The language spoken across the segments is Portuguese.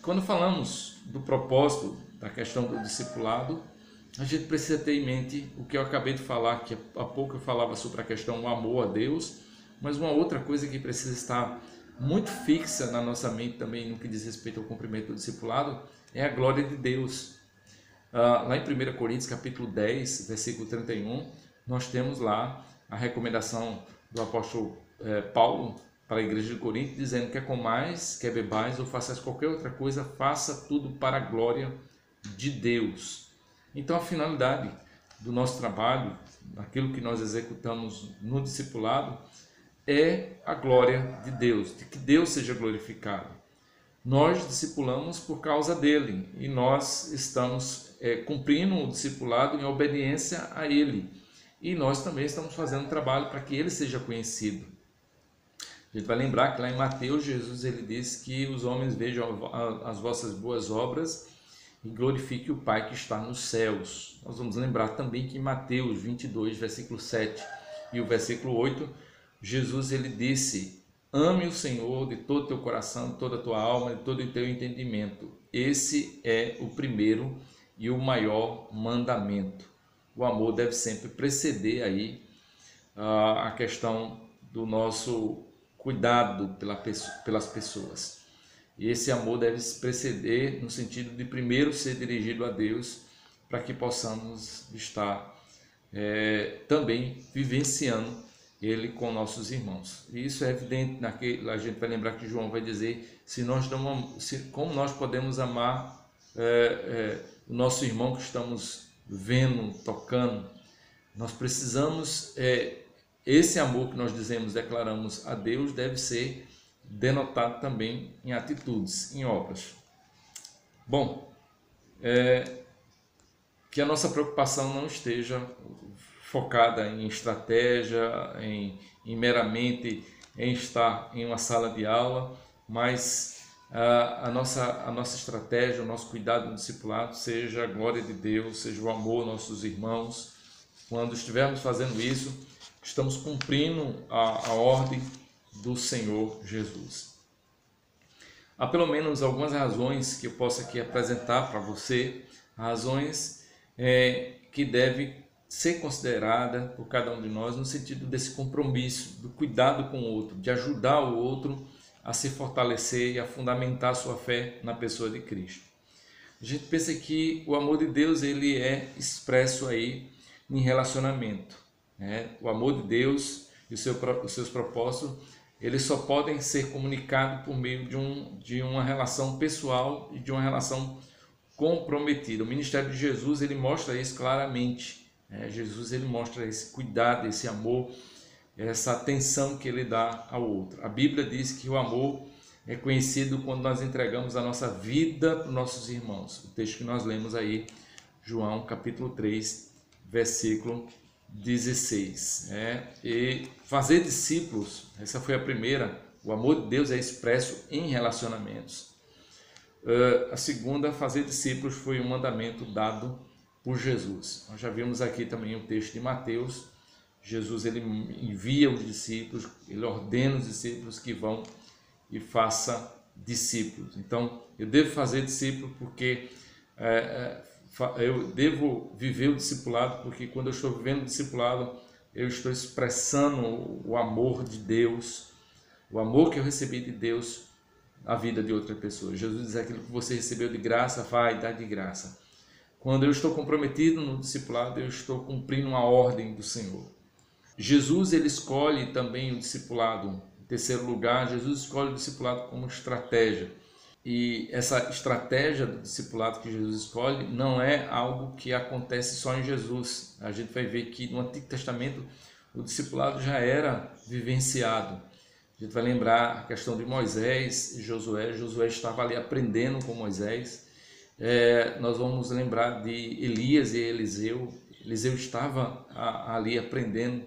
Quando falamos do propósito, da questão do discipulado, a gente precisa ter em mente o que eu acabei de falar, que há pouco eu falava sobre a questão do amor a Deus, mas uma outra coisa que precisa estar muito fixa na nossa mente também no que diz respeito ao cumprimento do discipulado é a glória de Deus. Lá em 1 Coríntios capítulo 10, versículo 31, nós temos lá a recomendação do apóstolo Paulo para a igreja de Corinto, dizendo: quer comais, quer bebais ou façais qualquer outra coisa, faça tudo para a glória de Deus. Então a finalidade do nosso trabalho, daquilo que nós executamos no discipulado, é a glória de Deus, de que Deus seja glorificado. Nós discipulamos por causa dele e nós estamos cumprindo o discipulado em obediência a ele. E nós também estamos fazendo um trabalho para que ele seja conhecido. A gente vai lembrar que lá em Mateus, Jesus ele diz que os homens vejam as vossas boas obras e glorifique o Pai que está nos céus. Nós vamos lembrar também que em Mateus 22, versículo 7 e o versículo 8, Jesus ele disse: ame o Senhor de todo o teu coração, de toda a tua alma, de todo o teu entendimento. Esse é o primeiro e o maior mandamento. O amor deve sempre preceder aí a questão do nosso cuidado pelas pessoas. E esse amor deve se preceder no sentido de primeiro ser dirigido a Deus, para que possamos estar também vivenciando ele com nossos irmãos. E isso é evidente, a gente vai lembrar que João vai dizer, como nós podemos amar o nosso irmão que estamos vendo, tocando. Nós precisamos, esse amor que nós declaramos a Deus, deve ser denotado também em atitudes, em obras. Bom, que a nossa preocupação não esteja focada em estratégia, em meramente em estar em uma sala de aula, mas a nossa estratégia, o nosso cuidado no discipulado seja a glória de Deus, seja o amor aos nossos irmãos. Quando estivermos fazendo isso, estamos cumprindo a ordem do Senhor Jesus. Há pelo menos algumas razões que eu posso aqui apresentar para você, razões que devem ser considerada por cada um de nós no sentido desse compromisso, do cuidado com o outro, de ajudar o outro a se fortalecer e a fundamentar a sua fé na pessoa de Cristo. A gente pensa que o amor de Deus ele é expresso aí em relacionamento, né? O amor de Deus e os seus propósitos, eles só podem ser comunicados por meio de uma relação pessoal e de uma relação comprometida. O ministério de Jesus ele mostra isso claramente. Jesus ele mostra esse cuidado, esse amor, essa atenção que ele dá ao outro. A Bíblia diz que o amor é conhecido quando nós entregamos a nossa vida para os nossos irmãos. O texto que nós lemos aí, João capítulo 3, versículo 16. E fazer discípulos, essa foi a primeira. O amor de Deus é expresso em relacionamentos. A segunda, fazer discípulos, foi um mandamento dado por Jesus. Nós já vimos aqui também o texto de Mateus. Jesus ele envia os discípulos, ele ordena os discípulos que vão e façam discípulos. Então, eu devo fazer discípulo porque eu devo viver o discipulado, porque quando eu estou vivendo o discipulado, eu estou expressando o amor de Deus, o amor que eu recebi de Deus na vida de outra pessoa. Jesus diz: aquilo que você recebeu de graça, vai dar de graça. Quando eu estou comprometido no discipulado, eu estou cumprindo uma ordem do Senhor. Jesus ele escolhe também o discipulado. Em terceiro lugar, Jesus escolhe o discipulado como estratégia. E essa estratégia do discipulado que Jesus escolhe não é algo que acontece só em Jesus. A gente vai ver que no Antigo Testamento o discipulado já era vivenciado. A gente vai lembrar a questão de Moisés e Josué. Josué estava ali aprendendo com Moisés. Nós vamos lembrar de Elias e Eliseu. Eliseu estava ali aprendendo.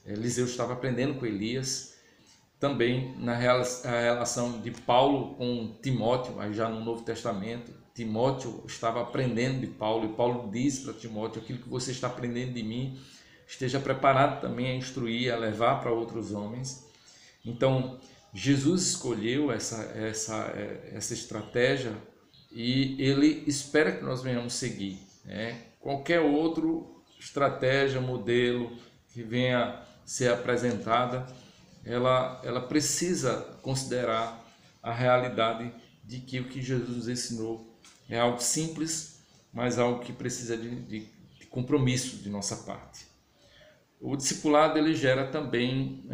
Eliseu estava aprendendo com Elias. Também na relação de Paulo com Timóteo, aí já no Novo Testamento, Timóteo estava aprendendo de Paulo, e Paulo diz para Timóteo: aquilo que você está aprendendo de mim, esteja preparado também a instruir, a levar para outros homens. Então, Jesus escolheu essa estratégia e Ele espera que nós venhamos seguir, né? Qualquer outro estratégia, modelo que venha ser apresentada, ela precisa considerar a realidade de que o que Jesus nos ensinou é algo simples, mas algo que precisa de compromisso de nossa parte. O discipulado ele gera também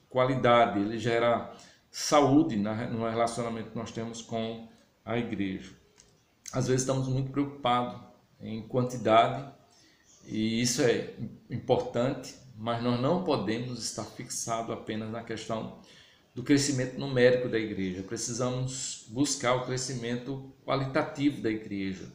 qualidade, ele gera saúde no relacionamento que nós temos com a igreja. Às vezes estamos muito preocupados em quantidade, e isso é importante, mas nós não podemos estar fixados apenas na questão do crescimento numérico da igreja. Precisamos buscar o crescimento qualitativo da igreja.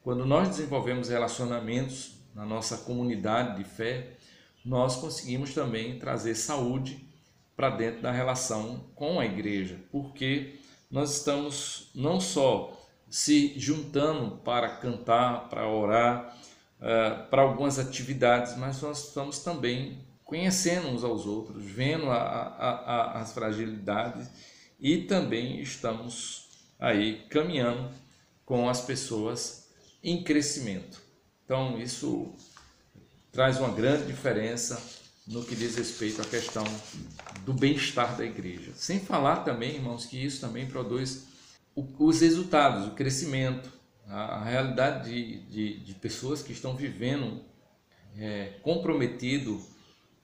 Quando nós desenvolvemos relacionamentos na nossa comunidade de fé, nós conseguimos também trazer saúde para dentro da relação com a igreja, porque nós estamos não só se juntando para cantar, para orar, para algumas atividades, mas nós estamos também conhecendo uns aos outros, vendo as fragilidades e também estamos aí caminhando com as pessoas em crescimento. Então isso traz uma grande diferença no que diz respeito à questão do bem-estar da igreja. Sem falar também, irmãos, que isso também produz os resultados, o crescimento, a realidade de pessoas que estão vivendo comprometido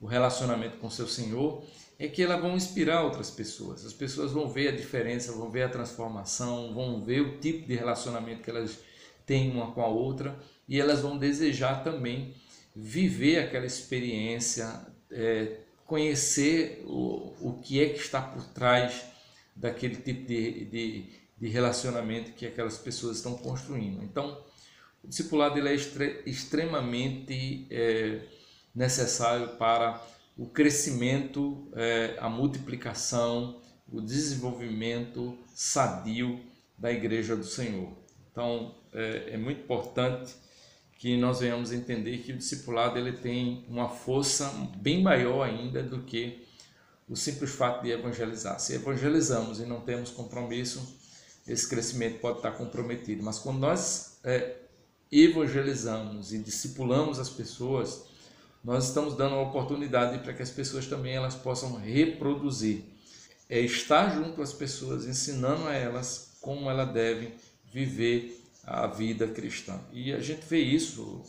o relacionamento com seu Senhor, é que elas vão inspirar outras pessoas. As pessoas vão ver a diferença, vão ver a transformação, vão ver o tipo de relacionamento que elas têm uma com a outra, e elas vão desejar também viver aquela experiência, conhecer o que é que está por trás daquele tipo de relacionamento que aquelas pessoas estão construindo. Então, o discipulado ele é extremamente necessário para o crescimento, a multiplicação, o desenvolvimento sadio da Igreja do Senhor. Então, é muito importante que nós venhamos entender que o discipulado ele tem uma força bem maior ainda do que o simples fato de evangelizar. Se evangelizamos e não temos compromisso, esse crescimento pode estar comprometido. Mas quando nós evangelizamos e discipulamos as pessoas, nós estamos dando uma oportunidade para que as pessoas também elas possam reproduzir. Estar junto às pessoas, ensinando a elas como elas devem viver a vida cristã. E a gente vê isso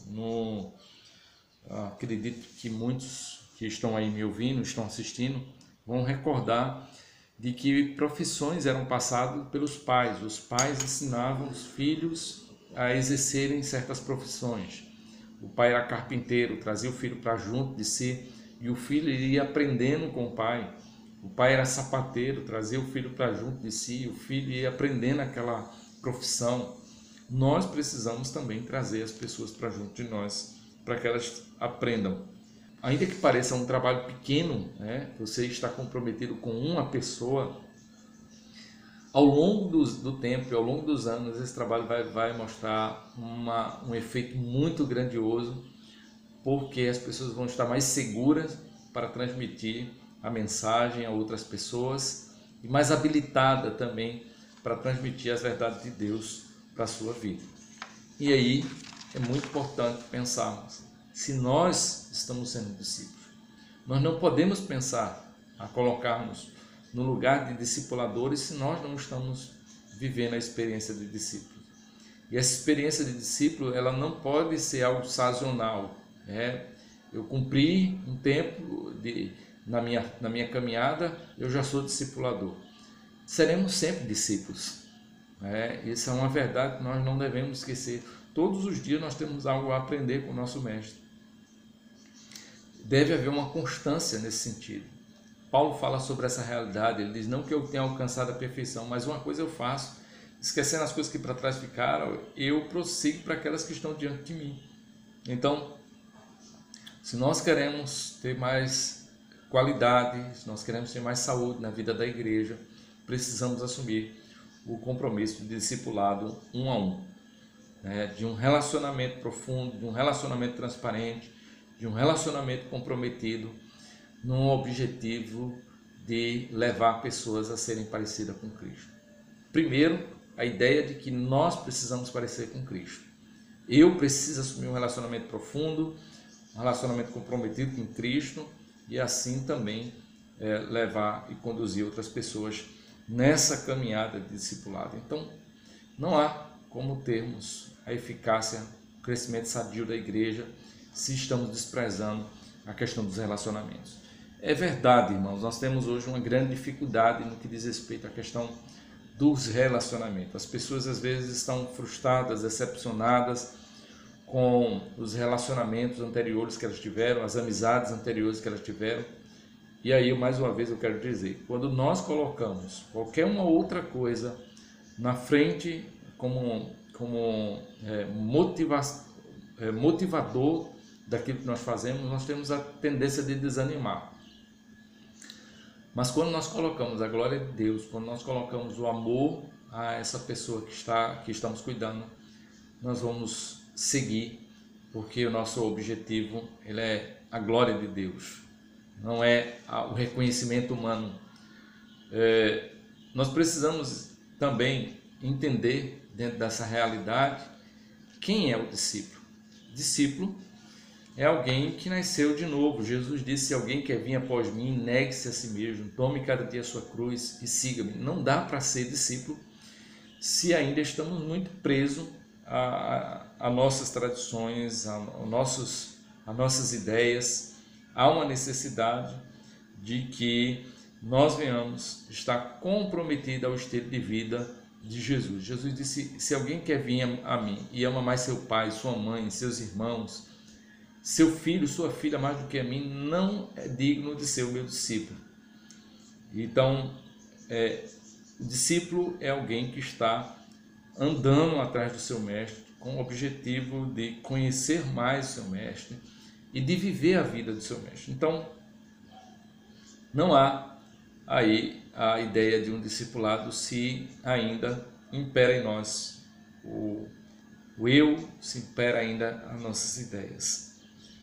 acredito que muitos que estão aí me ouvindo, estão assistindo, vão recordar de que profissões eram passadas pelos pais. Os pais ensinavam os filhos a exercerem certas profissões. O pai era carpinteiro, trazia o filho para junto de si e o filho ia aprendendo com o pai. O pai era sapateiro, trazia o filho para junto de si e o filho ia aprendendo aquela profissão. Nós precisamos também trazer as pessoas para junto de nós, para que elas aprendam. Ainda que pareça um trabalho pequeno, né? Você está comprometido com uma pessoa, ao longo do tempo, ao longo dos anos, esse trabalho vai mostrar um efeito muito grandioso, porque as pessoas vão estar mais seguras para transmitir a mensagem a outras pessoas e mais habilitada também para transmitir as verdades de Deus para a sua vida. E aí é muito importante pensarmos, se nós estamos sendo discípulos, nós não podemos pensar a colocarmos no lugar de discipuladores se nós não estamos vivendo a experiência de discípulo. E essa experiência de discípulo, ela não pode ser algo sazonal. Eu cumpri um tempo na minha caminhada, eu já sou discipulador. Seremos sempre discípulos. Isso é uma verdade que nós não devemos esquecer. Todos os dias nós temos algo a aprender com o nosso mestre. Deve haver uma constância nesse sentido. Paulo fala sobre essa realidade, ele diz, não que eu tenha alcançado a perfeição, mas uma coisa eu faço, esquecendo as coisas que para trás ficaram, eu prossigo para aquelas que estão diante de mim. Então, se nós queremos ter mais qualidade, se nós queremos ter mais saúde na vida da igreja, precisamos assumir o compromisso de discipulado um a um, de um relacionamento profundo, de um relacionamento transparente, de um relacionamento comprometido, num objetivo de levar pessoas a serem parecidas com Cristo. Primeiro, a ideia de que nós precisamos parecer com Cristo. Eu preciso assumir um relacionamento profundo, um relacionamento comprometido com Cristo e assim também levar e conduzir outras pessoas nessa caminhada de discipulado. Então, não há como termos a eficácia, o crescimento sadio da igreja se estamos desprezando a questão dos relacionamentos. É verdade, irmãos, nós temos hoje uma grande dificuldade no que diz respeito à questão dos relacionamentos. As pessoas às vezes estão frustradas, decepcionadas com os relacionamentos anteriores que elas tiveram, as amizades anteriores que elas tiveram. E aí, mais uma vez, eu quero dizer, quando nós colocamos qualquer uma outra coisa na frente como motivador daquilo que nós fazemos, nós temos a tendência de desanimar. Mas quando nós colocamos a glória de Deus, quando nós colocamos o amor a essa pessoa que estamos cuidando, nós vamos seguir, porque o nosso objetivo ele é a glória de Deus, não é o reconhecimento humano. Nós precisamos também entender, dentro dessa realidade, quem é o discípulo. Discípulo é alguém que nasceu de novo. Jesus disse: se alguém quer vir após mim, negue-se a si mesmo, tome cada dia a sua cruz e siga-me. Não dá para ser discípulo se ainda estamos muito presos a nossas tradições, a nossas ideias. Há uma necessidade de que nós venhamos estar comprometidos ao estilo de vida de Jesus. Jesus disse: se alguém quer vir a mim e ama mais seu pai, sua mãe, seus irmãos, seu filho, sua filha mais do que a mim, não é digno de ser o meu discípulo. Então, o discípulo é alguém que está andando atrás do seu mestre com o objetivo de conhecer mais o seu mestre e de viver a vida do seu mestre. Então, não há aí a ideia de um discipulado se ainda impera em nós o eu, se impera ainda as nossas ideias.